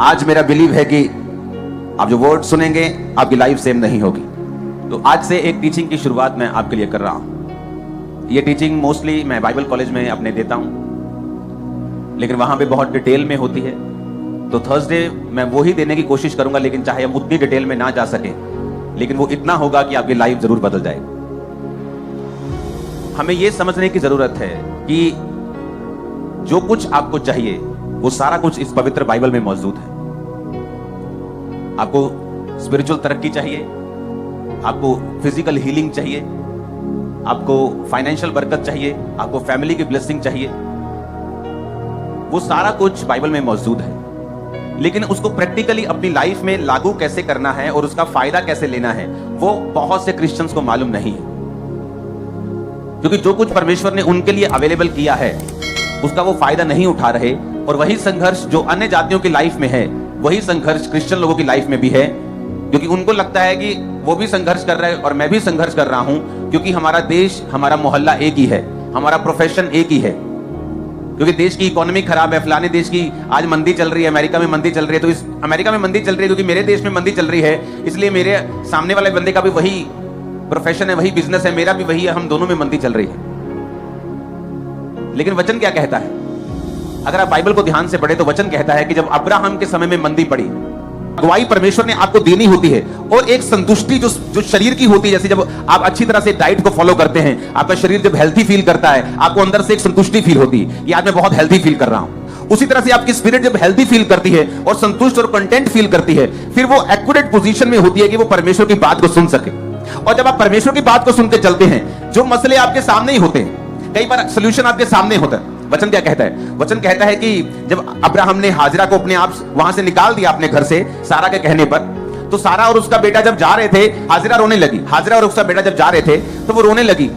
आज मेरा बिलीव है कि आप जो वर्ड सुनेंगे आपकी लाइफ सेम नहीं होगी। तो आज से एक टीचिंग की शुरुआत मैं आपके लिए कर रहा हूं। ये टीचिंग मोस्टली मैं बाइबल कॉलेज में अपने देता हूं, लेकिन वहां पे बहुत डिटेल में होती है। तो थर्सडे मैं वो ही देने की कोशिश करूंगा, लेकिन चाहे हम उतनी डिटेल में ना जा सके, लेकिन वो इतना होगा कि आपकी लाइफ जरूर बदल जाएगी। हमें यह समझने की जरूरत है कि जो कुछ आपको चाहिए वो सारा कुछ इस पवित्र बाइबल में मौजूद है। आपको स्पिरिचुअल तरक्की चाहिए, आपको फिजिकल हीलिंग चाहिए, आपको फाइनेंशियल बरकत चाहिए, आपको फैमिली की ब्लेसिंग चाहिए, वो सारा कुछ बाइबल में मौजूद है। लेकिन उसको प्रैक्टिकली अपनी लाइफ में लागू कैसे करना है और उसका फायदा कैसे लेना है, वो बहुत से क्रिश्चियंस को मालूम नहीं है। क्योंकि जो कुछ परमेश्वर ने उनके लिए अवेलेबल किया है उसका वो फायदा नहीं उठा रहे, और वही संघर्ष जो अन्य जातियों की लाइफ में है वही संघर्ष क्रिश्चियन लोगों की लाइफ में भी है। क्योंकि उनको लगता है कि वो भी संघर्ष कर रहे हैं और मैं भी संघर्ष कर रहा हूं, क्योंकि हमारा देश, हमारा मोहल्ला एक ही है, हमारा प्रोफेशन एक ही है। क्योंकि देश की इकोनॉमी खराब है, फलाने देश की आज मंदी चल रही है, अमेरिका में मंदी चल रही है, तो इस अमेरिका में मंदी चल रही है क्योंकि मेरे देश में मंदी चल रही है, इसलिए मेरे सामने वाले बंदे का भी वही प्रोफेशन है, वही बिजनेस है, मेरा भी वही है, हम दोनों में मंदी चल रही है। लेकिन वचन क्या कहता है? अगर आप बाइबल को ध्यान से पढ़े तो वचन कहता है कि जब अब्राहम के समय में मंदी पड़ी, अगुवाई परमेश्वर ने आपको देनी होती है, और एक संतुष्टि जो शरीर की होती है। जैसे जब आप अच्छी तरह से डाइट को फॉलो करते हैं, आपका शरीर जब हेल्थी फील करता है, आपको अंदर से एक संतुष्टि फील होती है कि आज मैं बहुत हेल्थी फील कर रहा हूं। उसी तरह से आपकी स्पिरिट जब हेल्थी फील करती है और संतुष्ट और कंटेंट फील करती है, फिर वो एक्यूरेट पोजीशन में होती है कि वो परमेश्वर की बात को सुन सके। और जब आप परमेश्वर की बात को सुनकर चलते हैं, जो मसले आपके सामने ही होते हैं, कई बार सोल्यूशन आपके सामने होता है। वचन क्या कहता है? वचन कहता है कि जब अब्राहम ने हाजिरा को अपने आप वहां से निकाल दिया अपने घर से सारा के कहने पर, तो सारा और उसका बेटा जब जा रहे थे, हाजिरा रोने लगी। हाजिरा और उसका बेटा जब जा रहे थे तो वो रोने लगी,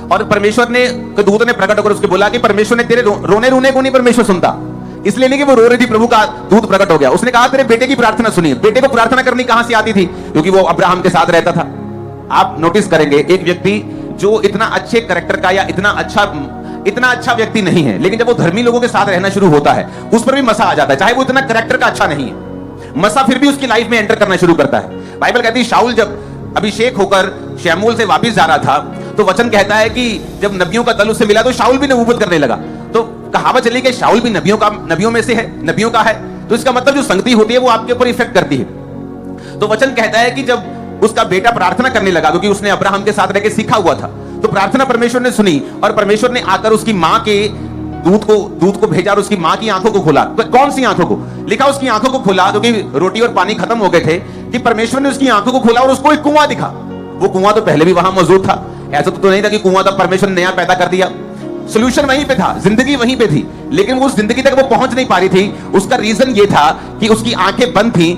और परमेश्वर ने, दूत ने प्रकट होकर उसके बोला कि परमेश्वर ने तेरे रोने को नहीं परमेश्वर सुनता। इसलिए नहीं कि वो रो रही थी, प्रभु का दूत प्रकट हो गया, उसने कहा तेरे बेटे की प्रार्थना सुनिए। बेटे को प्रार्थना करनी कहां से आती थी? क्योंकि वो अब्राहम के साथ रहता था। आप नोटिस करेंगे, एक व्यक्ति जो इतना अच्छे कैरेक्टर का या इतना अच्छा व्यक्ति नहीं है, लेकिन जब वो धर्मी लोगों के साथ रहना शुरू होता है, उस पर भी मसा आ जाता है, चाहे वो इतना कैरेक्टर का अच्छा नहीं है, मसा फिर भी उसकी लाइफ में एंटर करना शुरू करता है। बाइबल कहती है शाऊल जब अभिषेक होकर शमूएल से वापस जा रहा था, तो वचन कहता है कि जब नबियों का दल उससे मिला तो शाऊल भी नबूवत करने लगा। तो कहावत चली कि शाऊल भी नबियों में से है, नबियों का है, तो इसका मतलब जो संगति होती है वो आपके ऊपर इफेक्ट करती है। तो वचन कहता है कि जब उसका बेटा प्रार्थना करने लगा, क्योंकि उसने अब्राहम के साथ रहकर सीखा हुआ था, तो प्रार्थना परमेश्वर ने सुनी, और परमेश्वर ने आकर उसकी मां के दूध को भेजा और उसकी मां की आंखों को खोला। तो कौन सी आंखों को? लिखा उसकी आंखों को खोला, क्योंकि रोटी और पानी खत्म हो गए थे, कि परमेश्वर ने उसकी आंखों को खोला और उसको एक कुआं दिखा। वो कुआं तो पहले भी वहां मौजूद था, ऐसा तो नहीं था कि कुआं तो परमेश्वर ने नया पैदा कर दिया। सोल्यूशन वहीं पे था, जिंदगी वहीं पे थी, लेकिन वो उस जिंदगी तक वो पहुंच नहीं पा रही थी। उसका रीजन ये था कि उसकी आंखें बंद थी।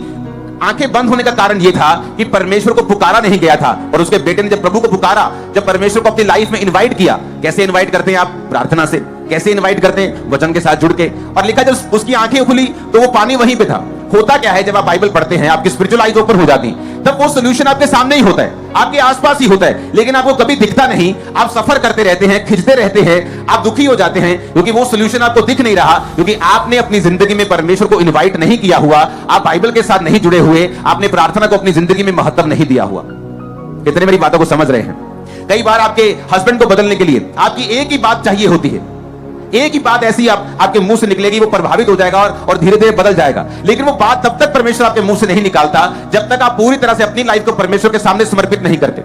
आंखें बंद होने का कारण यह था कि परमेश्वर को पुकारा नहीं गया था, और उसके बेटे ने जब प्रभु को पुकारा, जब परमेश्वर को अपनी लाइफ में इनवाइट किया। कैसे इनवाइट करते हैं आप? प्रार्थना से। कैसे इनवाइट करते हैं? वचन के साथ जुड़ के। और लिखा जब उसकी आंखें खुली तो वो पानी वहीं पे था। होता क्या है, जब आप बाइबल पढ़ते हैं आपकी स्पिरिचुअल आइज ओपन हो जाती, तब वो सोल्यूशन आपके सामने ही होता है, आपके आसपास ही होता है, लेकिन आपको कभी दिखता नहीं। आप सफर करते रहते हैं, खिंचते रहते हैं, आप दुखी हो जाते हैं, क्योंकि वो सोल्यूशन आपको दिख नहीं रहा, क्योंकि आपने अपनी जिंदगी में परमेश्वर को इनवाइट नहीं किया हुआ, आप बाइबल के साथ नहीं जुड़े हुए, आपने प्रार्थना को अपनी जिंदगी में महत्व नहीं दिया हुआ। कितने मेरी बातों को समझ रहे हैं? कई बार आपके हस्बैंड को बदलने के लिए आपकी एक ही बात चाहिए होती है, एक ही बात ऐसी आपके मुंह से निकलेगी, वो प्रभावित हो जाएगा और धीरे धीरे बदल जाएगा। लेकिन वो बात तब तक परमेश्वर आपके मुंह से नहीं निकालता जब तक आप पूरी तरह से अपनी लाइफ को परमेश्वर के सामने समर्पित नहीं करते।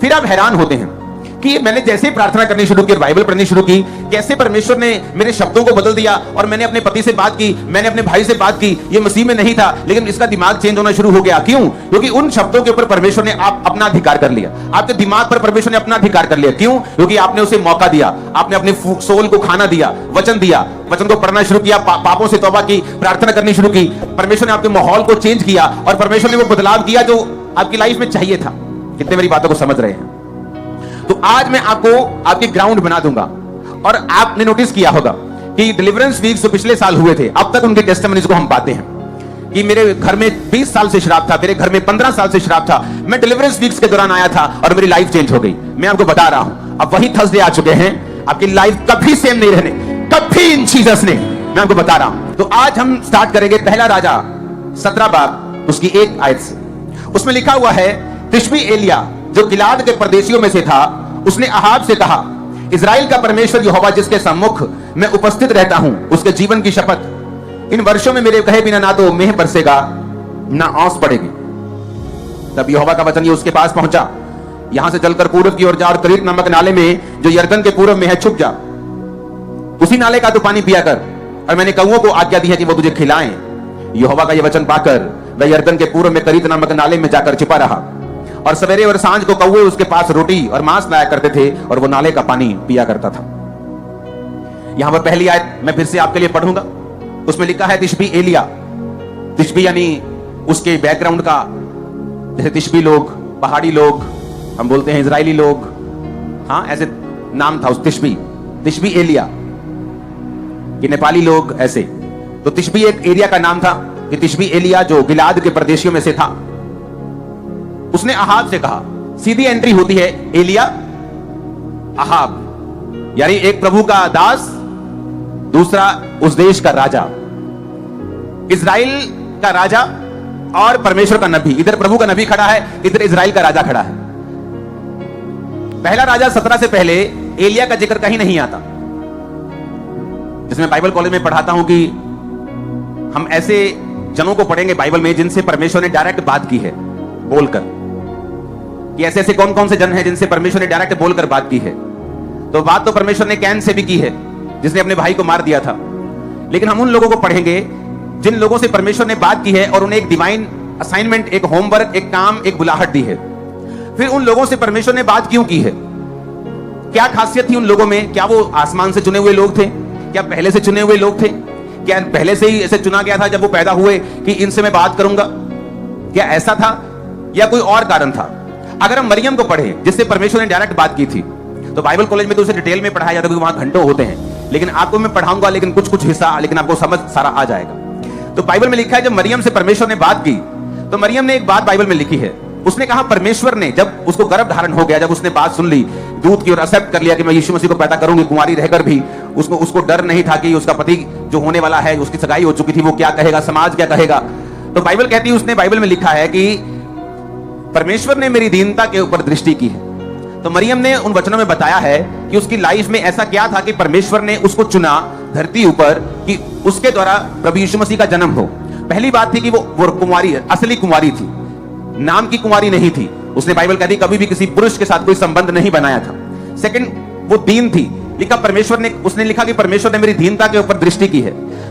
फिर आप हैरान होते हैं कि मैंने जैसे प्रार्थना करनी शुरू की, बाइबल पढ़नी शुरू की, कैसे परमेश्वर ने मेरे शब्दों को बदल दिया। और मैंने अपने पति से बात की, मैंने अपने भाई से बात की, ये मसीह में नहीं था, लेकिन इसका दिमाग चेंज होना शुरू हो गया। क्यों? क्योंकि उन शब्दों के ऊपर परमेश्वर ने अपना अधिकार कर लिया, आपके दिमाग पर परमेश्वर ने अपना अधिकार कर लिया। क्यों? क्योंकि आपने उसे मौका दिया, आपने अपने सोल को खाना दिया, वचन दिया, वचन को पढ़ना शुरू किया, पापों से तौबा की, प्रार्थना करनी शुरू की। परमेश्वर ने आपके माहौल को चेंज किया, और परमेश्वर ने वो बदलाव किया जो आपकी लाइफ में चाहिए था। कितने मेरी बातों को समझ रहे हैं? तो आज मैं आपको आपके ग्राउंड बना दूंगा। और आपने नोटिस किया होगा कि डिलीवरेंस वीक्स जो पिछले साल हुए थे, अब तक उनके टेस्टिमनीज को हम पाते हैं कि मेरे घर में 20 साल से शराब था, मेरे घर में 15 साल से शराब था, मैं डिलीवरेंस वीक्स के दौरान आया था और मेरी लाइफ चेंज हो गई। मैं आपको बता रहा हूं, अब वही थर्सडे आ चुके हैं, आपकी लाइफ कभी सेम नहीं रहने, कभी इन जीसस ने, मैं आपको बता रहा हूं। तो आज हम स्टार्ट करेंगे पहला राजा 17 बाब उसकी 1 आयत से। उसमें लिखा हुआ है, तिशबी एलिया जो गिलाद के परदेशियों में से था, उसने अहाब से कहा, इजराइल का परमेश्वर यहोवा जिसके सम्मुख मैं उपस्थित रहता हूं, उसके जीवन की शपथ, इन वर्षों में मेरे कहे बिना ना तो मेह बरसेगा ना औस पड़ेगी। तब यहोवा का वचन ये उसके पास पहुंचा, यहां से चलकर पूर्व की ओर जा और करीत नामक नाले में जो यरदन के पूर्व में है छुप जा, उसी नाले का तू पानी पिया कर, और मैंने कौओं को आज्ञा दी है कि वो तुझे खिलाएं। यहोवा का यह वचन पाकर वह यरदन के पूर्व में करीत नामक नाले में जाकर छिपा रहा, और सवेरे और सांझ को कौवे उसके पास रोटी और मांस लाया करते थे, और वो नाले का पानी पिया करता था। यहां पर पहली आयत मैं फिर से आपके लिए पढ़ूंगा। उसमें लिखा है तिशबी एलिया। तिशबी यानी उसके बैकग्राउंड का, जैसे तिशबी लोग, पहाड़ी लोग, हम बोलते हैं इजरायली लोग, हाँ ऐसे नाम था उस तिशबी एलिया कि नेपाली लोग ऐसे। तो तिशबी एक एरिया का नाम था कि तिशबी एलिया जो गिलाद के प्रदेशियों में से था, उसने अहाब से कहा। सीधी एंट्री होती है एलिया अहाब, यानी एक प्रभु का दास, दूसरा उस देश का राजा, इजराइल का राजा और परमेश्वर का नबी। इधर प्रभु का नबी खड़ा है, इधर इजराइल का राजा खड़ा है। पहला राजा 17 से पहले एलिया का जिक्र कहीं नहीं आता। जिसमें बाइबल कॉलेज में पढ़ाता हूं कि हम ऐसे जनों को पढ़ेंगे बाइबल में जिनसे परमेश्वर ने डायरेक्ट बात की है बोलकर, कि ऐसे ऐसे कौन कौन से जन हैं जिनसे परमेश्वर ने डायरेक्ट बोलकर बात की है। तो बात तो परमेश्वर ने कैन से भी की है, जिसने अपने भाई को मार दिया था। लेकिन हम उन लोगों को पढ़ेंगे जिन लोगों से परमेश्वर ने बात की है और उन्हें एक डिवाइन असाइनमेंट, एक होमवर्क, एक काम, एक बुलाहट दी है। फिर उन लोगों से परमेश्वर ने बात क्यों की है, क्या खासियत थी उन लोगों में, क्या वो आसमान से चुने हुए लोग थे, क्या पहले से चुने हुए लोग थे, क्या पहले से ही ऐसे चुना गया था जब वो पैदा हुए कि इनसे मैं बात करूंगा, क्या ऐसा था या कोई और कारण था। अगर हम मरियम को पढ़े जिससे परमेश्वर ने डायरेक्ट बात की थी, तो बाइबल कॉलेज में तो उसे डिटेल में पढ़ाया जाता है, वहां घंटों होते हैं, लेकिन आपको मैं पढ़ाऊंगा लेकिन कुछ कुछ हिस्सा, लेकिन आपको समझ सारा आ जाएगा। तो बाइबल में लिखा है जब मरियम से परमेश्वर ने बात की, तो मरियम ने एक बात बाइबल में लिखी है। उसने कहा परमेश्वर ने, जब उसको गर्भ धारण हो गया, जब उसने बात सुन ली, दूध की ओर एक्सेप्ट कर लिया कि मैं यीशु मसीह को पैदा करूंगी, कुंवारी रहकर भी उसको डर नहीं था कि उसका पति जो होने वाला है, उसकी सगाई हो चुकी थी, वो क्या कहेगा, समाज क्या कहेगा। तो बाइबल कहती है, उसने बाइबल में लिखा है कि परमेश्वर ने मेरी दीनता के ऊपर दृष्टि की है। तो मरियम ने उन वचनों में बताया है कि उसकी लाइफ में ऐसा क्या था कि परमेश्वर ने उसको चुना धरती ऊपर कि उसके द्वारा प्रभु यीशु मसीह का जन्म हो। पहली बात थी कि वो कुंवारी, असली कुंवारी थी, नाम की कुंवारी नहीं थी। उसने बाइबल कहती कभी भी किसी पुरुष के साथ कोई संबंध नहीं बनाया था। सेकंड, वो दीन थी। लिखा परमेश्वर ने, उसने लिखा कि परमेश्वर ने मेरी दीनता के ऊपर दृष्टि की है।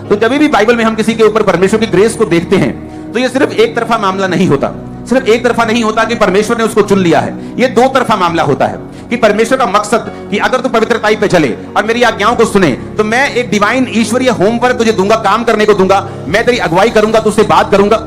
तो जब भी बाइबल में हम किसी के ऊपर परमेश्वर की ग्रेस को देखते हैं, तो ये सिर्फ एक तरफा मामला नहीं होता। सिर्फ एक तरफा नहीं होता कि परमेश्वर ने उसको चुन लिया है, ये दो तरफा मामला होता है कि परमेश्वर का मकसद कि अगर तू पवित्रताई पे चले और मेरी आज्ञाओं को सुने, तो मैं एक डिवाइन ईश्वरीय होमवर्क तुझे दूंगा, काम करने को दूंगा, मैं तेरी अगुवाई करूंगा, तुझसे बात करूंगा।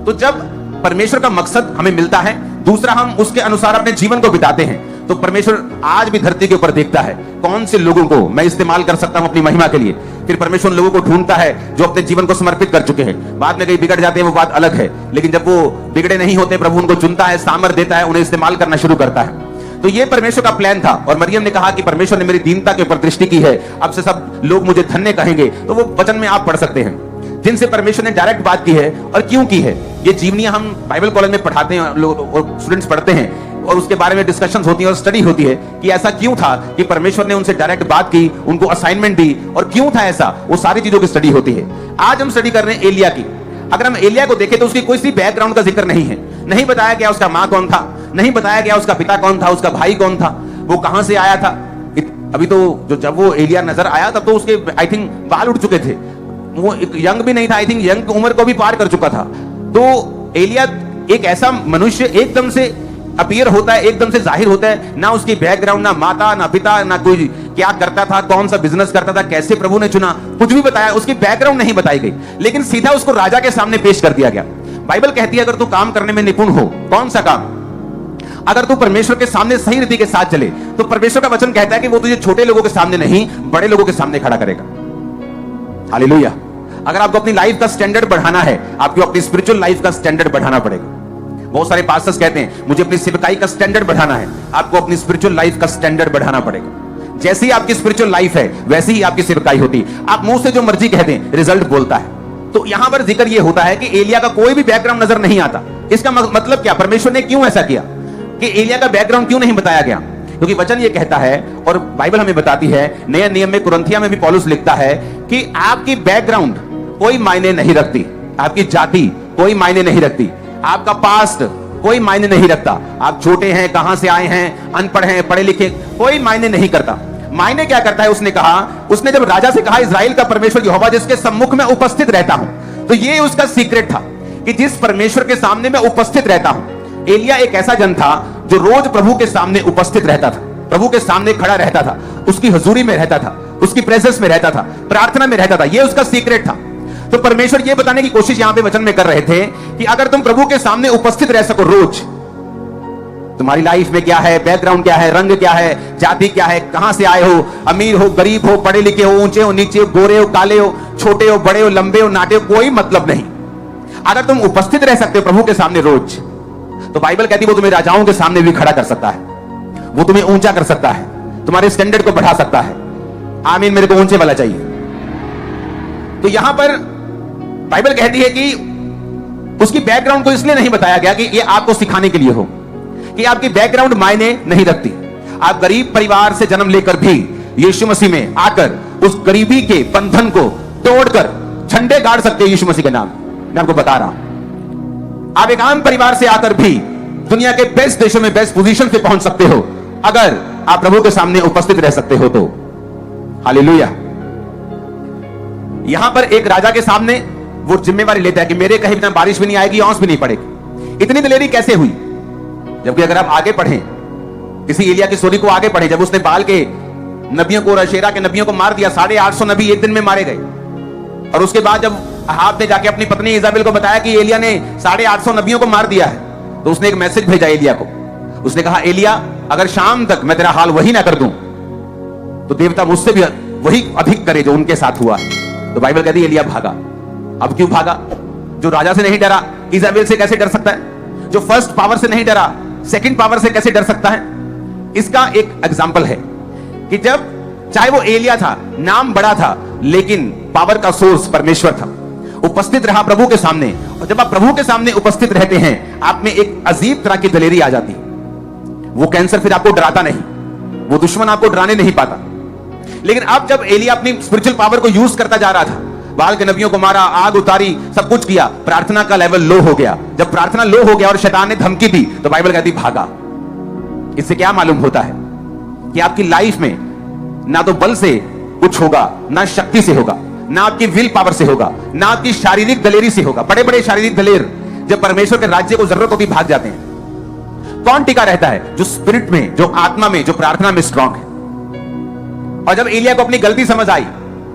तो जब परमेश्वर का मकसद हमें मिलता है, दूसरा हम उसके अनुसार अपने जीवन को बिताते हैं, तो परमेश्वर आज भी धरती के ऊपर देखता है कौन से लोगों को मैं इस्तेमाल कर सकता हूं अपनी महिमा के लिए। फिर परमेश्वर लोगों को ढूंढता है जो अपने जीवन को समर्पित कर चुके हैं। बाद में कहीं बिगड़ जाते हैं, वो बात अलग है, लेकिन जब वो बिगड़े नहीं होते, प्रभु उनको चुनता है, सामर्थ देता है, उन्हें इस्तेमाल करना शुरू करता है। तो ये परमेश्वर का प्लान था। और मरियम ने कहा कि परमेश्वर ने मेरी दीनता के ऊपर दृष्टि की है, अब से सब लोग मुझे धन्य कहेंगे। तो वो वचन में आप पढ़ सकते हैं जिनसे परमेश्वर ने डायरेक्ट बात की है और क्यों की है। ये जीवनियां हम बाइबल कॉलेज में पढ़ाते हैं, लोग और स्टूडेंट्स पढ़ते हैं, और उसके बारे में डिस्कशंस होती है और स्टडी होती है कि ऐसा क्यों था कि परमेश्वर ने उनसे डायरेक्ट बात की, उनको असाइनमेंट दी, और क्यों था ऐसा, वो सारी चीजों की स्टडी होती है। आज हम स्टडी कर रहे हैं एलिया की। अगर हम एलिया को देखें तो उसकी कोई सी बैकग्राउंड का जिक्र नहीं है, नहीं बताया गया उसका माँ कौन था, नहीं बताया गया उसका पिता कौन था, उसका भाई कौन था, वो कहां से आया था। अभी तो जब वो एलिया नजर आया तब तो उसके आई थिंक बाल उठ चुके थे, वो एक यंग भी नहीं था, आई थिंक यंग उम्र को भी पार कर चुका था। तो एलिया एक ऐसा मनुष्य एकदम से अपीयर होता है, एकदम से जाहिर होता है, ना उसकी बैकग्राउंड, ना माता, ना पिता, ना कोई क्या करता था, कौन सा बिजनेस करता था, कैसे प्रभु ने चुना, कुछ भी बताया, उसकी बैकग्राउंड नहीं बताई गई, लेकिन सीधा उसको राजा के सामने पेश कर दिया गया। बाइबल कहती है अगर तू काम करने में निपुण हो, कौन सा काम, अगर तू परमेश्वर के सामने सही रीति के साथ चले, तो परमेश्वर का वचन कहता है कि वो तुझे छोटे लोगों के सामने नहीं, बड़े लोगों के सामने खड़ा करेगा। हालेलुया। अगर आपको अपनी लाइफ का स्टैंडर्ड बढ़ाना है, आपको अपनी स्पिरिचुअल लाइफ का स्टैंडर्ड बढ़ाना पड़ेगा। बहुत सारे पास्टर्स कहते हैं मुझे अपनी सेवकाई का स्टैंडर्ड बढ़ाना है, आपको अपनी स्पिरिचुअल लाइफ का स्टैंडर्ड बढ़ाना पड़ेगा। जैसी आपकी स्पिरिचुअल लाइफ है वैसी ही आपकी सेवकाई होती। आप मुंह से जो मर्जी कह दें, रिजल्ट बोलता है। तो यहां पर जिक्र यह होता है कि एलिया का कोई भी बैकग्राउंड नजर नहीं आता। इसका मतलब क्या? परमेश्वर ने क्यों ऐसा किया कि एलिया का बैकग्राउंड क्यों नहीं बताया गया? क्योंकि वचन ये कहता है और बाइबल हमें बताती है, नए नियम में कुरिन्थिया में भी पौलुस लिखता है कि आपकी बैकग्राउंड कोई मायने नहीं रखती, आपकी जाति कोई मायने नहीं रखती, आपका पास्ट कोई मायने नहीं रखता। आप छोटे हैं, कहां से आए हैं, अनपढ़ हैं, पढ़े लिखे, कोई मायने नहीं करता। मायने क्या करता है? उसने कहा, उसने जब राजा से कहा इस्राएल का परमेश्वर यहोवा जिसके सम्मुख में उपस्थित रहता हूं, तो ये उसका सीक्रेट था कि जिस परमेश्वर के सामने मैं उपस्थित रहता हूं। एलिया एक ऐसा जन था जो रोज प्रभु के सामने उपस्थित रहता था, प्रभु के सामने खड़ा रहता था, उसकी हजूरी में रहता था, उसकी प्रेजेंस में रहता था, प्रार्थना में रहता था। यह उसका सीक्रेट था। तो परमेश्वर यह बताने की कोशिश यहां पे वचन में कर रहे थे कि अगर तुम प्रभु के सामने उपस्थित रह सको रोज, तुम्हारी लाइफ में क्या है, बैकग्राउंड क्या है, रंग क्या है, जाति क्या है, कहां से आए हो, अमीर हो, गरीब हो, पढ़े लिखे हो, ऊंचे हो, नीचे हो, गोरे हो, काले हो, छोटे हो, बड़े हो, लंबे हो, नाटे हो, कोई मतलब नहीं। अगर तुम उपस्थित रह सकते हो प्रभु के सामने रोज, तो बाइबल कहती है वो तुम्हें राजाओं के सामने भी खड़ा कर सकता है, वो तुम्हें ऊंचा कर सकता है, तुम्हारे स्टैंडर्ड को बढ़ा सकता है। आमीन, मेरे को ऊंचे वाला चाहिए। तो यहां पर बाइबल कहती है कि उसकी बैकग्राउंड को इसलिए नहीं बताया गया कि ये आपको सिखाने के लिए हो कि आपकी बैकग्राउंड मायने नहीं रखती। आप गरीब परिवार से जन्म लेकर भी यीशु मसीह में आकर उस गरीबी के बंधन को तोड़कर झंडे गाड़ सकते हो यीशु मसीह के नाम। मैं आपको बता रहा हूं, आप एक आम परिवार से आकर भी दुनिया के बेस्ट देशों में बेस्ट पोजीशन पे पहुंच सकते हो अगर आप प्रभु के सामने उपस्थित रह सकते हो तो। हालेलुया। यहां पर एक राजा के सामने वो जिम्मेवारी लेता है कि मेरे कहीं बिना बारिश भी नहीं आएगी, औंस भी नहीं पड़ेगी। इतनी दिलेरी कैसे हुई? जबकि अगर आप आगे पढ़ें, किसी एलिया की स्टोरी को आगे पढ़ें, जब उसने बाल के नबियों को और अशेरा के नबियों को मार दिया, 850 नबी एक दिन में मारे गए। और उसके बाद जब अहाब ने जाके अपनी पत्नी इजाबेल को बताया कि एलिया ने 850 नबियों को मार दिया है, तो उसने एक मैसेज भेजा एलिया को। उसने कहा, एलिया अगर शाम तक मैं तेरा हाल वही ना कर दूं तो देवता मुझसे भी वही अधिक करे जो उनके साथ हुआ है। तो बाइबल कहती है एलिया भागा। अब क्यों भागा? जो राजा से नहीं डरा, इजाबेल से कैसे डर सकता है? जो फर्स्ट पावर से नहीं डरा, सेकंड पावर से कैसे डर सकता है? इसका एक एग्जांपल है कि जब चाहे वो एलिया था, नाम बड़ा था, लेकिन पावर का सोर्स परमेश्वर था। उपस्थित रहा प्रभु के सामने, और जब आप प्रभु के सामने उपस्थित रहते हैं, आप में एक अजीब तरह की दलेरी आ जाती है। वो कैंसर फिर आपको डराता नहीं, वो दुश्मन आपको डराने नहीं पाता। लेकिन अब जब एलिया अपनी स्पिरिचुअल पावर को यूज करता जा रहा था, बाल के नबियों को मारा, आग उतारी, सब कुछ किया, प्रार्थना का लेवल लो हो गया। जब प्रार्थना लो हो गया और शैतान ने धमकी दी, तो बाइबल कहती भागा। इससे क्या मालूम होता है कि आपकी लाइफ में ना तो बल से कुछ होगा, ना शक्ति से होगा, ना आपकी विल पावर से होगा, ना आपकी शारीरिक दलेरी से होगा। बड़े बड़े शारीरिक दलेर जब परमेश्वर के राज्य को जरूरत होती भाग जाते हैं। कौन टिका रहता है? जो स्पिरिट में, जो आत्मा में, जो प्रार्थना में स्ट्रांग है। और जब एलिया को अपनी गलती समझ आई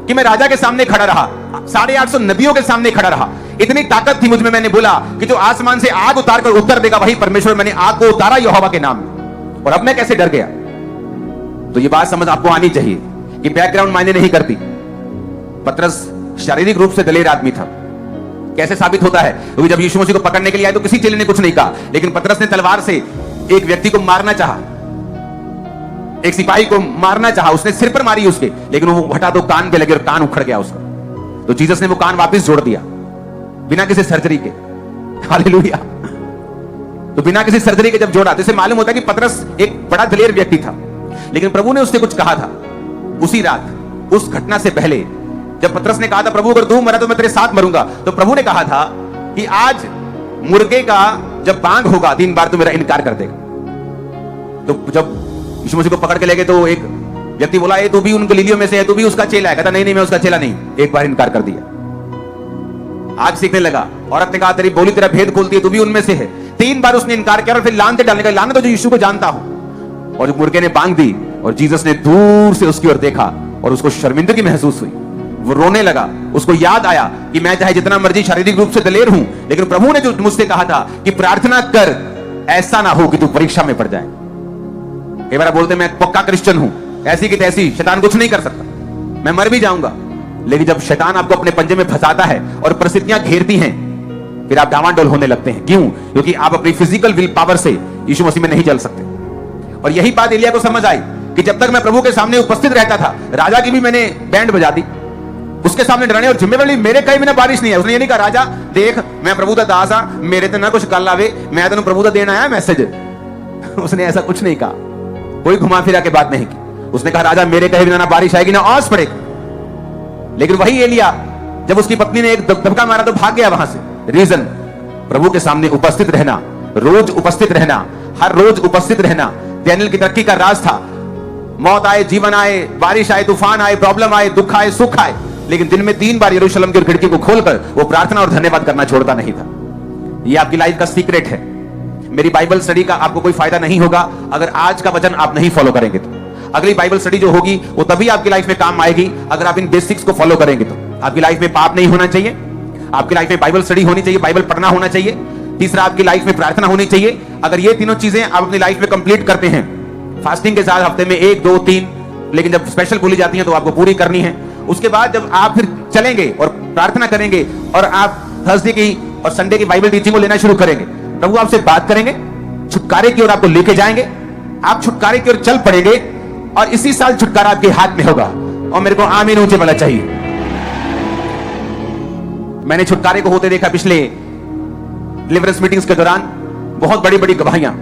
कि मैं राजा के सामने खड़ा रहा, 850 नबियों के सामने खड़ा रहा, इतनी ताकत थी मुझ में, मैंने बोला कि जो आसमान से आग उतार कर उत्तर देगा वही परमेश्वर। मैंने आग को उतारा यहोवा के नाम में, और अब मैं कैसे डर गया? तो ये बात समझ आपको आनी चाहिए कि बैकग्राउंड मायने नहीं करती। पतरस शारीरिक रूप से दलेर आदमी था। कैसे साबित होता है? क्योंकि जब यीशु मसीह को पकड़ने के लिए आए तो किसी चेले ने कुछ नहीं कहा, लेकिन पतरस ने तलवार से एक व्यक्ति को मारना चाहा, एक सिपाही को मारना चाहा, उसने सिर पर मारी उसके, लेकिन वो हटा तो कान पे लगे और कान उखड़ गया उसका। तो जीसस ने वो कान वापस जोड़ दिया बिना किसी सर्जरी के। हालेलुया। तो बिना किसी सर्जरी के जब जोड़ा, तो इसे मालूम होता है कि पतरस एक बड़ा दलेर व्यक्ति था। लेकिन प्रभु ने उससे कुछ कहा था उसी रात, उस घटना से पहले। जब पतरस ने कहा था, प्रभु अगर तू मरा तो मैं तेरे साथ मरूंगा, तो प्रभु ने कहा था कि आज मुर्गे का जब बांग होगा 3 बार तो मेरा इनकार कर देगा। तो जब यीशु मसीह को पकड़ के ले गए तो एक व्यक्ति बोला, तू भी उन गलीलियों में से है, तू भी उसका चेला है? कहता नहीं, मैं उसका चेला नहीं। एक बार इनकार कर दिया। आज सीखने लगा। औरत ने कहा, तेरी बोली तेरा भेद खोलती है, तू भी उनमें से है। 3 बार उसने इनकार किया और फिर लानते डालने का, लानत तो जो यीशु को जानता हूं। और मुर्गे ने बांग दी और जीसस ने दूर से उसकी ओर देखा और उसको शर्मिंदगी महसूस हुई। वो रोने लगा। उसको याद आया कि मैं चाहे जितना मर्जी शारीरिक रूप से दलेर हूं, लेकिन प्रभु ने जो मुझसे कहा था कि प्रार्थना कर, ऐसा ना हो कि तू परीक्षा में पड़ जाए। कई बार बोलते मैं पक्का क्रिश्चियन हूं, ऐसी की तैसी, शैतान कुछ नहीं कर सकता, मैं मर भी जाऊंगा। लेकिन जब शैतान आपको अपने पंजे में फंसाता है और परिस्थितियां घेरती हैं, फिर आप डावाडोल होने लगते हैं। क्यों? क्योंकि आप अपनी फिजिकल विल पावर से यीशु मसीह में नहीं चल सकते। और यही बात एलिया को समझ आई कि जब तक मैं प्रभु के सामने उपस्थित रहता था, राजा की भी मैंने बैंड बजा दी, उसके सामने डराने और जिम्मेवारी मेरे कहीं बिना बारिश नहीं है। उसने ये नहीं कहा राजा देख मैं प्रभु दा दास हां, मेरे ते ना कुछ गल आवे, मैं तेन प्रभु दा देना आया मैसेज। उसने ऐसा कुछ नहीं कहा, कोई घुमा फिरा के बात नहीं की। उसने कहा राजा मेरे कहे बिना ना बारिश आएगी ना ओस पड़ेगी। लेकिन वही एलिया जब उसकी पत्नी ने एक धक्का मारा तो भाग गया वहां से। रीजन, प्रभु के सामने उपस्थित रहना, रोज उपस्थित रहना, हर रोज उपस्थित रहना दानियेल की तरक्की का राज था। मौत आए, जीवन आए, बारिश आए, तूफान आए, प्रॉब्लम आए, दुख आए, सुख आए, लेकिन दिन में 3 बार यरूशलेम की खिड़की को खोलकर वो प्रार्थना और धन्यवाद करना छोड़ता नहीं था। ये आपकी लाइफ का सीक्रेट है। मेरी बाइबल स्टडी का आपको कोई फायदा नहीं होगा अगर आज का वचन आप नहीं फॉलो करेंगे तो। अगली बाइबल स्टडी जो होगी वो तभी आपकी लाइफ में काम आएगी अगर आप इन बेसिक्स को फॉलो करेंगे तो। आपकी लाइफ में पाप नहीं होना चाहिए, आपकी लाइफ में बाइबल स्टडी होनी चाहिए, बाइबल पढ़ना होना चाहिए, तीसरा आपकी लाइफ में प्रार्थना होनी चाहिए। अगर ये तीनों चीजें आप अपनी लाइफ में कंप्लीट करते हैं, फास्टिंग के साथ हफ्ते में 1, 2, 3, लेकिन जब स्पेशल बोली जाती है तो आपको पूरी करनी है। उसके बाद जब आप फिर चलेंगे और प्रार्थना करेंगे और आप थर्सडे की और संडे की बाइबल टीचिंग को लेना शुरू करेंगे, प्रभु आपसे बात करेंगे, छुटकारे की ओर आपको लेके जाएंगे, आप छुटकारे की ओर चल पड़ेंगे और इसी साल छुटकारा आपके हाथ में होगा। और मेरे को आमीन ऊंचे वाला चाहिए। मैंने छुटकारे को होते देखा पिछले डिलीवरेंस मीटिंग्स के दौरान। बहुत बड़ी बड़ी गवाहियां,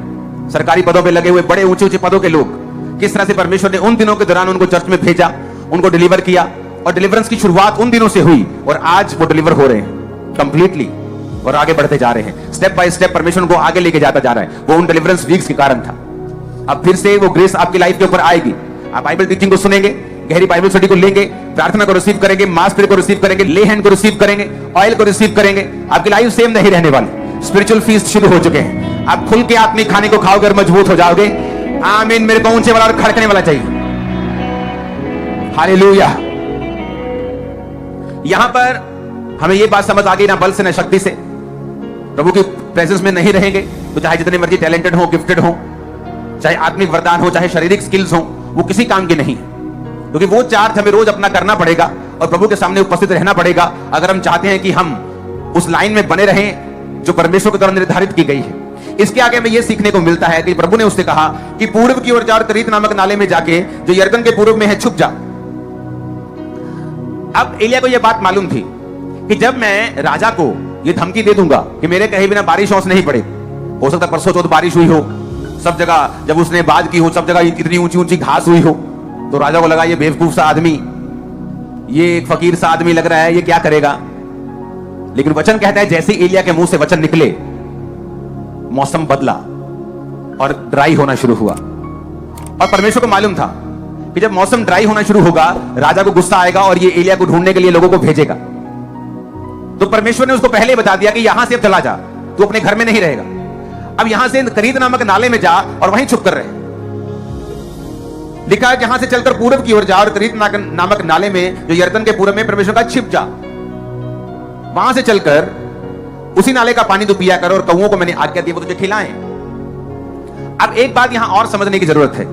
सरकारी पदों पे लगे हुए बड़े ऊंचे ऊंचे पदों के लोग, किस तरह से परमेश्वर ने उन दिनों के दौरान उनको चर्च में भेजा, उनको डिलीवर किया और डिलीवरेंस की शुरुआत उन दिनों से हुई और आज वो डिलीवर हो रहे हैं कंप्लीटली और आगे बढ़ते जा रहे हैं। स्टेप बाय स्टेप परमेश्वर को आगे लेके जाता जा रहा है। वो उन डिलीवरेंस वीक्स के कारण था। अब फिर से वो ग्रेस आपकी लाइफ के ऊपर आएगी। आप बाइबल टीचिंग को सुनेंगे, गहरी बाइबल स्टडी को लेंगे, प्रार्थना को रिसीव करेंगे, मास प्रे को रिसीव करेंगे, ले हैंड को रिसीव करेंगे, ऑयल को रिसीव करेंगे। आपकी लाइफ सेम नहीं रहने वाली। स्पिरिचुअल फीस्ट शुरू हो चुके हैं। आप खुल के आत्मिक खाने को खाओगे और मजबूत हो जाओगे। आमीन। मेरे को ऊंचे वाला और खड़कने वाला चाहिए। हालेलुया। यहां पर हमें यह बात समझ आ गई, ना बल से ना शक्ति से। प्रभु की प्रेजेंस में नहीं रहेंगे तो चाहे जितने मर्जी टैलेंटेड हो, गिफ्टेड हो, चाहे आत्मिक वरदान हो, चाहे शारीरिक स्किल्स हो, वो किसी काम के नहीं, क्योंकि वो चार्ज हमें रोज अपना करना पड़ेगा और प्रभु के सामने उपस्थित रहना पड़ेगा अगर हम चाहते हैं कि हम उस लाइन में बने रहें जो परमेश्वर के द्वारा निर्धारित की गई है। इसके आगे हमें यह सीखने को मिलता है कि प्रभु ने उससे कहा कि पूर्व की ओर जा और करीत नामक नाले में जाके जो यरदन के पूर्व में है छुप जा। अब एलिया को यह बात मालूम थी कि जब मैं राजा को यह धमकी दे दूंगा कि मेरे कहे बिना बारिश औस नहीं पड़ेगी, हो सकता परसों चौथ बारिश हुई हो, सब जगह जब उसने बात की हो, सब जगह इतनी ऊंची ऊंची घास हुई हो, तो राजा को लगा ये बेवकूफ सा आदमी, ये एक फकीर सा आदमी लग रहा है, ये क्या करेगा। लेकिन वचन कहता है जैसे एलिया के मुंह से वचन निकले मौसम बदला और ड्राई होना शुरू हुआ। और परमेश्वर को मालूम था कि जब मौसम ड्राई होना शुरू होगा राजा को गुस्सा आएगा और ये एलिया को ढूंढने के लिए लोगों को भेजेगा। तो परमेश्वर ने उसको पहले ही बता दिया कि यहां से अब चला जा, तू अपने घर में नहीं रहेगा। अब यहां से करीत नामक नाले में जा और वहीं छुप कर रहे। लिखा है जहां से चलकर पूरब की ओर जा और करीत नामक नाले में जो यरदन के पूरब में परमेश्वर का छिप जा, वहां से चलकर उसी नाले का पानी तू पिया कर और कौओं को मैंने आज्ञा दी वो तुझे खिलाएं। अब एक बात यहां और समझने की जरूरत है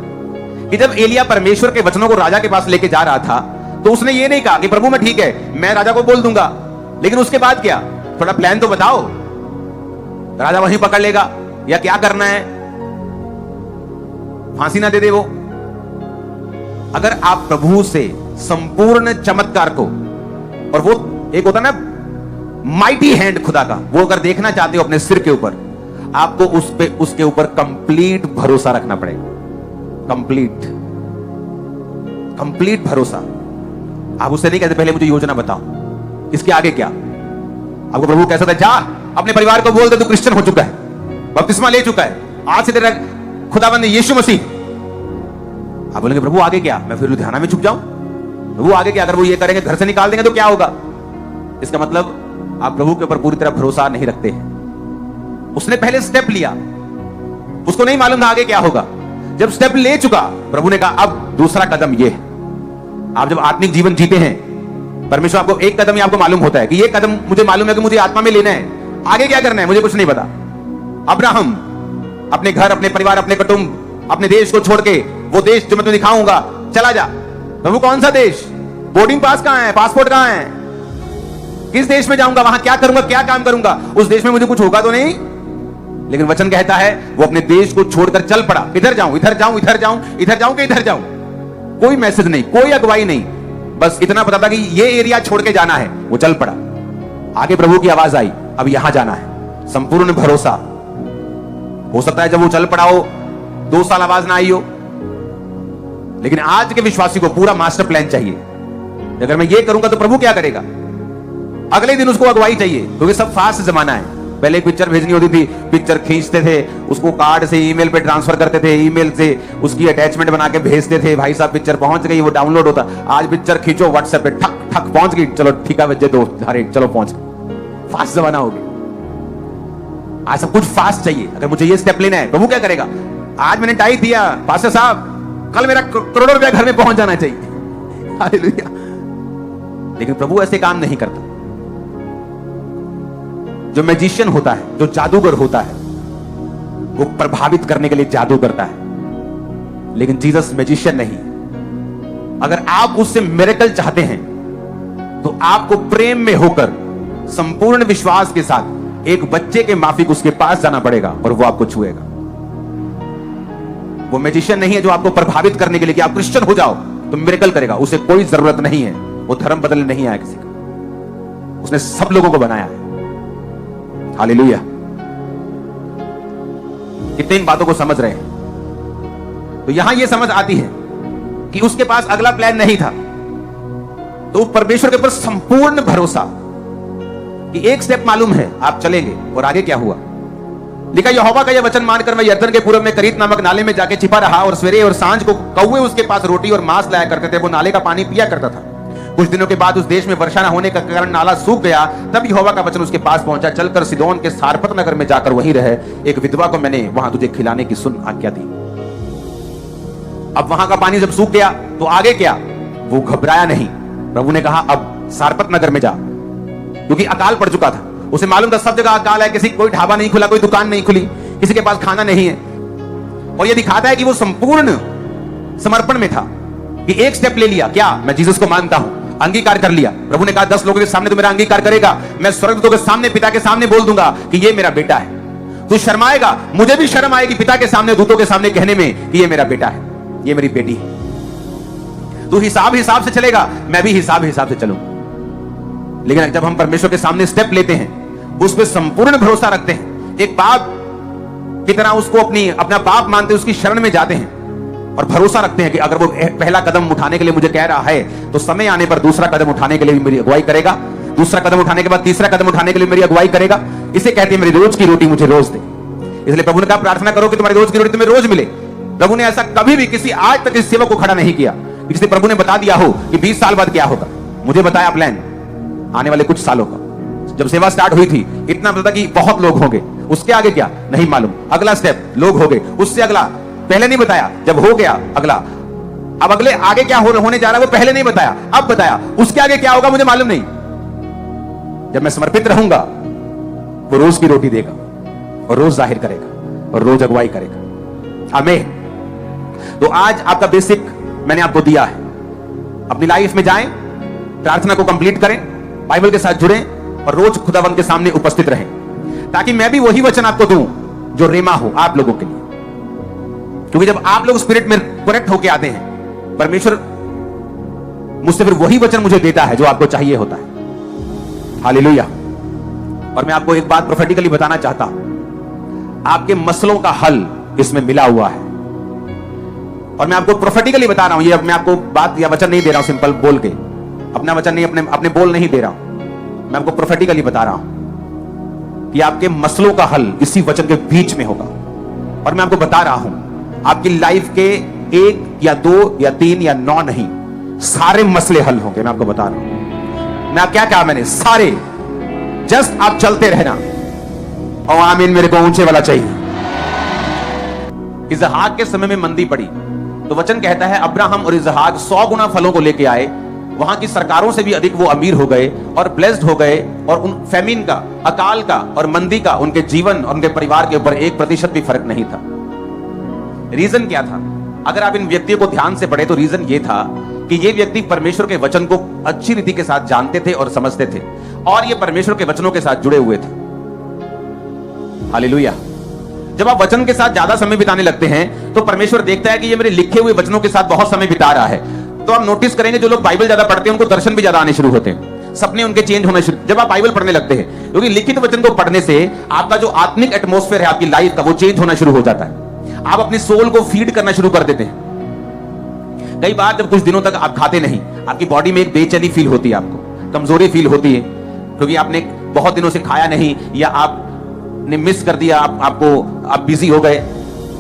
कि जब एलिया परमेश्वर के वचनों को राजा के पास लेके जा रहा था तो उसने ये नहीं कहा कि प्रभु मैं ठीक है, मैं राजा को बोल दूंगा, लेकिन उसके बाद क्या, थोड़ा प्लान तो बताओ, राजा वहीं पकड़ लेगा या क्या करना है, फांसी ना दे दे वो। अगर आप प्रभु से संपूर्ण चमत्कार को, और वो एक होता ना माइटी हैंड खुदा का, वो अगर देखना चाहते हो अपने सिर के ऊपर, आपको उस पे उसके ऊपर कंप्लीट भरोसा रखना पड़ेगा। कंप्लीट भरोसा। आप उससे नहीं कहते पहले मुझे योजना बताओ, इसके आगे क्या। आपको प्रभु कैसा था, जा अपने परिवार को बोल दे तू क्रिश्चियन हो चुका है, बपतिस्मा ले चुका है, आज से तेरा खुदाबंद यीशु मसीह। आप बोलेंगे प्रभु आगे क्या, मैं फिर लुधियाना में छुप जाऊं। प्रभु आगे क्या, अगर वो ये करेंगे घर से निकाल देंगे तो क्या होगा। इसका मतलब आप प्रभु के ऊपर पूरी तरह भरोसा नहीं रखते हैं। उसने पहले स्टेप लिया, उसको नहीं मालूम था आगे क्या होगा। जब स्टेप ले चुका, प्रभु ने कहा अब दूसरा कदम ये है। आप जब आत्मिक जीवन जीते हैं, परमेश्वर आपको एक कदम ही आपको मालूम होता है कि ये कदम मुझे मालूम है कि मुझे आत्मा में लेना है, आगे क्या करना है मुझे कुछ नहीं पता। अब्राहम अपने घर, अपने परिवार, अपने कुटुंब, अपने देश को छोड़ के वो देश जो मैं तुम्हें दिखाऊंगा चला जा। प्रभु कौन सा देश, बोर्डिंग पास कहां है, पासपोर्ट कहां है, किस देश में जाऊंगा, वहां क्या करूंगा, क्या काम करूंगा, उस देश में मुझे कुछ होगा तो नहीं। लेकिन वचन कहता है वो अपने देश को छोड़कर चल पड़ा। इधर जाऊं, इधर जाऊं, इधर जाऊं, इधर जाऊं कि इधर जाऊं, कोई मैसेज नहीं, कोई अगुवाई नहीं, बस इतना पता था कि ये एरिया छोड़ के जाना है। वो चल पड़ा। आगे प्रभु की आवाज आई, अब यहां जाना है। संपूर्ण भरोसा। हो सकता है जब वो चल पड़ा हो 2 साल आवाज ना आई हो, लेकिन आज के विश्वासी को पूरा मास्टर प्लान चाहिए। अगर मैं ये करूंगा तो प्रभु क्या करेगा? अगले दिन उसको अगुवाई चाहिए, क्योंकि सब फास्ट जमाना है। पहले एक पिक्चर भेजनी होती थी, पिक्चर खींचते थे, उसको कार्ड से ईमेल पे ट्रांसफर करते थे, ईमेल से उसकी अटैचमेंट बना के भेजते थे। भाई साहब पिक्चर पहुंच गई, वो डाउनलोड होता। आज पिक्चर खींचो व्हाट्सएप पे, ठक ठक पहुंच गई, चलो ठीक है बच्चे, 2 चलो पहुंच गए। फास्ट जमाना हो गया। आज सब कुछ फास्ट चाहिए। अगर मुझे ये स्टेप लेना है, प्रभु क्या करेगा? आज मैंने टाइप दिया, पास्टर साहब कल मेरा करोड़ों रुपया घर में पहुंच जाना चाहिए। हालेलुया। लेकिन प्रभु ऐसे काम नहीं करता। जो मैजिशियन होता है, जो जादूगर होता है, वो प्रभावित करने के लिए जादू करता है, लेकिन जीसस मैजिशियन नहीं। अगर आप उससे मिरेकल चाहते हैं तो आपको प्रेम में होकर संपूर्ण विश्वास के साथ एक बच्चे के माफिक उसके पास जाना पड़ेगा और वो आपको छुएगा। वो मैजिशियन नहीं है जो आपको प्रभावित करने के लिए कि आप क्रिश्चियन हो जाओ तो मिरेकल करेगा। उसे कोई जरूरत नहीं है। वो धर्म बदलने नहीं आया किसी का, उसने सब लोगों को बनाया है। हालेलुया। कितने इन बातों को समझ रहे हैं? तो यहां यह समझ आती है कि उसके पास अगला प्लान नहीं था, तो परमेश्वर के ऊपर संपूर्ण भरोसा कि एक स्टेप मालूम है, आप चलेंगे। और आगे क्या हुआ लिखा, यहोवा का यह वचन मानकर मैं यरदन के पूर्व में करीत नामक नाले में जाके छिपा रहा, और सवेरे और सांझ को कौवे उसके पास रोटी और मांस लाया करते थे। वो नाले का पानी पिया करता था। कुछ दिनों के बाद उस देश में वर्षा न होने का कारण नाला सूख गया। तब यहोवा का वचन उसके पास पहुंचा, चलकर सिदोन के सारपत नगर में जाकर वहीं रहे। एक विधवा को मैंने वहां तुझे खिलाने की सुन आज्ञा दी। अब वहां का पानी जब सूख गया तो आगे क्या? वो घबराया नहीं। प्रभु ने कहा अब सारपत नगर में जा, क्योंकि अकाल पड़ चुका था। उसे मालूम था सब जगह अकाल है, किसी कोई ढाबा नहीं खुला, कोई दुकान नहीं खुली, किसी के पास खाना नहीं है। और यह दिखाता है कि वो संपूर्ण समर्पण में था कि एक स्टेप ले लिया। क्या? मैं जीसस को मानता हूं, अंगीकार कर लिया। प्रभु ने कहा 10 लोगों के सामने तो मेरा अंगीकार करेगा, मैं स्वर्गदूतों के सामने, पिता के सामने बोल दूंगा कि ये मेरा बेटा है। तू शर्माएगा, मुझे भी शर्म आएगी पिता के सामने, दूतों के सामने कहने में कि ये मेरा बेटा है, ये मेरी बेटी है। तू हिसाब से चलेगा, मैं भी हिसाब से चलूंगा। लेकिन जब हम परमेश्वर के सामने स्टेप लेते हैं, उस पर संपूर्ण भरोसा रखते हैं, एक बाप की तरह उसको अपना बाप मानते, उसकी शरण में जाते हैं और भरोसा रखते हैं कि अगर वो पहला कदम उठाने के लिए मुझे कह रहा है तो समय आने पर दूसरा कदम उठाने के लिए भी मेरी अगुवाई करेगा, दूसरा कदम उठाने के बाद तीसरा कदम उठाने के लिए मेरी अगुवाई करेगा। इसे कहते हैं मेरी रोज की रोटी मुझे रोज दे। इसलिए प्रभु ने कहा प्रार्थना करो कि तुम्हारी रोज की रोटी तुम्हें रोज मिले। प्रभु ने ऐसा कभी भी किसी आज तक इस सेवक को खड़ा नहीं किया जिसे प्रभु ने बता दिया हो कि 20 साल बाद क्या होगा। मुझे बताया प्लान आने वाले कुछ सालों का। जब सेवा स्टार्ट हुई थी इतना पता कि बहुत लोग होंगे, उसके आगे क्या नहीं मालूम। अगला स्टेप लोग हो गए, उससे अगला पहले नहीं बताया, जब हो गया अगला। अब अगले आगे क्या होने जा रहा है वो पहले नहीं बताया, अब बताया। उसके आगे क्या होगा मुझे मालूम नहीं। जब मैं समर्पित रहूंगा वो रोज की रोटी देगा और रोज जाहिर करेगा और रोज अगुवाई करेगा। आमीन। तो आज आपका बेसिक मैंने आपको दिया है। अपनी लाइफ में जाएं, प्रार्थना को कंप्लीट करें, बाइबल के साथ जुड़ें और रोज खुदावंत के सामने उपस्थित रहें, ताकि मैं भी वही वचन आपको दूं जो रेमा हो आप लोगों के लिए। क्योंकि जब आप लोग स्पिरिट में करेक्ट होके आते हैं, परमेश्वर मुझसे फिर वही वचन मुझे देता है जो आपको चाहिए होता है। हालेलुया। और मैं आपको एक बात प्रोफेटिकली बताना चाहता हूं, आपके मसलों का हल इसमें मिला हुआ है। और मैं आपको प्रोफेटिकली बता रहा हूं, ये मैं आपको बात या वचन नहीं दे रहा हूं सिंपल बोल के, अपना वचन नहीं, अपने बोल नहीं दे रहा हूं। मैं आपको प्रोफेटिकली बता रहा हूं कि आपके मसलों का हल इसी वचन के बीच में होगा। और मैं आपको बता रहा हूं आपकी लाइफ के 1 या 2 या 3 या 9 नहीं, सारे मसले हल होंगे। मैं आपको बता रहा हूं। मैं क्या कहा मैंने? सारे। जस्ट आप चलते रहना। और आमीन मेरे को ऊंचे वाला चाहिए। इसहाक के समय में मंदी पड़ी तो वचन कहता है अब्राहम और इसहाक 100 गुना फलों को लेके आए। वहां की सरकारों से भी अधिक वो अमीर हो गए और ब्लेस्ड हो गए। और उन फैमिन का, अकाल का और मंदी का उनके जीवन और उनके परिवार के ऊपर 1% भी फर्क नहीं था। रीजन क्या था? अगर आप इन व्यक्तियों को ध्यान से पढ़े तो रीजन ये था कि ये व्यक्ति परमेश्वर के वचन को अच्छी रीति के साथ जानते थे और समझते थे, और ये परमेश्वर के वचनों के साथ जुड़े हुए थे। हालेलुया। जब आप वचन के साथ ज्यादा समय बिताने लगते हैं तो परमेश्वर देखता है कि ये मेरे लिखे हुए वचनों के साथ बहुत समय बिता रहा है। तो आप नोटिस करेंगे जो लोग बाइबल ज्यादा पढ़ते हैं उनको दर्शन भी ज्यादा आने शुरू होते हैं, सपने उनके चेंज होने शुरू जब आप बाइबल पढ़ने लगते हैं, क्योंकि लिखित वचन को पढ़ने से आपका जो आत्मिक एटमॉस्फेयर है आपकी लाइफ का वो चेंज होना शुरू हो जाता है। आप अपनी सोल को फीड करना शुरू कर देते हैं। कई बार जब कुछ दिनों तक आप खाते नहीं, आपकी बॉडी में एक बेचैनी फील होती है, आपको कमजोरी फील होती है, क्योंकि आपने बहुत दिनों से खाया नहीं या आपने मिस कर दिया, आप बिजी हो गए।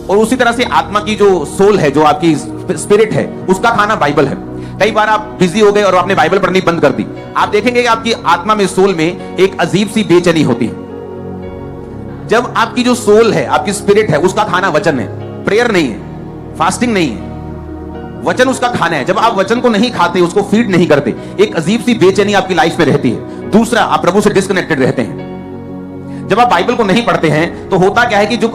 और उसी तरह से आत्मा की जो सोल है, जो आपकी स्पिरिट है, उसका खाना बाइबल है। कई बार आप बिजी हो गए और आपने बाइबल पढ़नी बंद कर दी, आप देखेंगे कि आपकी आत्मा में, सोल में एक अजीब सी बेचैनी होती है। जब आपकी जो सोल है, आपकी स्पिरिट है, उसका खाना वचन है, प्रेयर नहीं है, फास्टिंग नहीं है, वचन उसका खाना है। जब आप वचन को नहीं खाते, उसको फीड नहीं करते, एक अजीब सी बेचैनी आपकी लाइफ में रहती है। दूसरा, आप प्रभु से डिस्कनेक्टेड रहते हैं। जब आप बाइबल को नहीं पढ़ते हैं तो होता क्या है कि जो